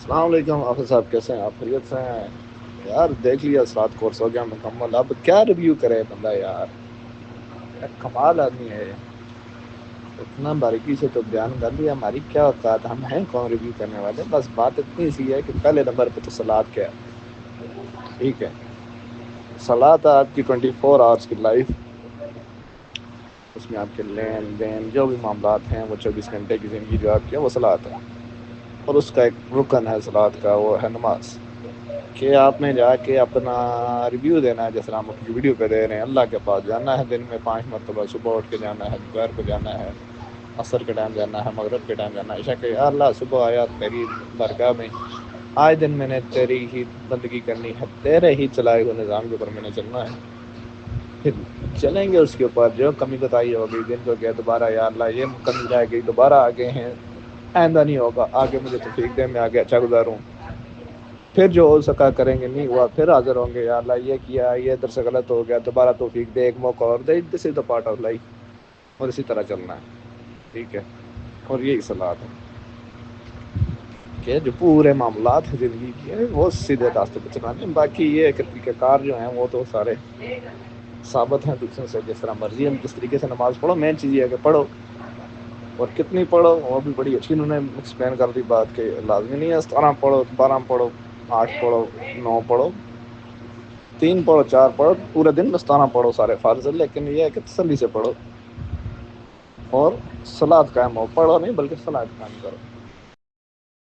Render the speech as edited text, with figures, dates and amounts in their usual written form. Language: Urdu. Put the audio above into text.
السلام علیکم آفر صاحب، کیسے ہیں آپ؟ خیریت سے ہیں؟ یار دیکھ لیا، سات کورس ہو گیا مکمل، اب کیا ریویو کرے بندہ یار، کمال آدمی ہے یہ۔ اتنا باریکی سے تو بیان کر دیا، ہماری کیا اوقات، ہم ہیں کون ریویو کرنے والے؟ بس بات اتنی سی ہے کہ پہلے نمبر پہ تو سلاد کیا ہے، ٹھیک ہے؟ سلاد ہے آپ کی 24 آورس کی لائف، اس میں آپ کے لین دین جو بھی معاملات ہیں وہ 24 گھنٹے کی زندگی جو آپ کی ہے وہ سلاد ہے، اور اس کا ایک رکن ہے سلاد کا، وہ ہے نماز، کہ آپ نے جا کے اپنا ریویو دینا ہے، جیسے ہم اپنی ویڈیو پہ دے رہے ہیں، اللہ کے پاس جانا ہے دن میں 5 مرتبہ، صبح اٹھ کے جانا ہے، دوپہر کو جانا ہے، عصر کے ٹائم جانا ہے، مغرب کے ٹائم جانا ہے، عشاء کے، اللہ صبح آیا تیری درگاہ میں، آج دن میں نے تیری ہی بندگی کرنی ہے، تیرے ہی چلائے ہوئے نظام کے اوپر میں نے چلنا ہے، پھر چلیں گے اس کے اوپر جو کمی بتائی ہوگی، دن کو کیا دوبارہ یا اللہ یہ کمی رہ گئی، دوبارہ آگے ہیں، آئندہ نہیں ہوگا، آگے مجھے توفیق دے، میں آگے اچھا گزاروں، پھر جو ہو سکا کریں گے، نہیں ہوا پھر حاضر ہوں گے، یا اللہ یہ کیا، یہ ادھر سے غلط ہو گیا، دوبارہ توفیق دے، ایک موقع اور دے، دس از دا پارٹ آف لائف، اور اسی طرح چلنا ہے، ٹھیک ہے؟ اور یہی صلاح ہے کہ جو پورے معاملات ہیں زندگی کے وہ سیدھے راستے پہ چلانے ہیں، باقی یہ کہ طریقہ کار جو ہیں وہ تو سارے ثابت ہیں دوسروں سے، جس طرح مرضی ہم جس طریقے سے نماز پڑھو، مین چیز یہ ہے کہ پڑھو، اور کتنی پڑھو وہ بھی بڑی اچھی انہوں نے ایکسپلین کر دی بات، کہ لازمی نہیں ہے 17 پڑھو، 12 پڑھو، 8 پڑھو، 9 پڑھو، 3 پڑھو، 4 پڑھو، پورے دن مستانہ پڑھو، سارے فرض ہے، لیکن یہ ہے کہ تسلی سے پڑھو، اور سلاد قائم ہو، پڑھو نہیں بلکہ سلاد قائم کرو،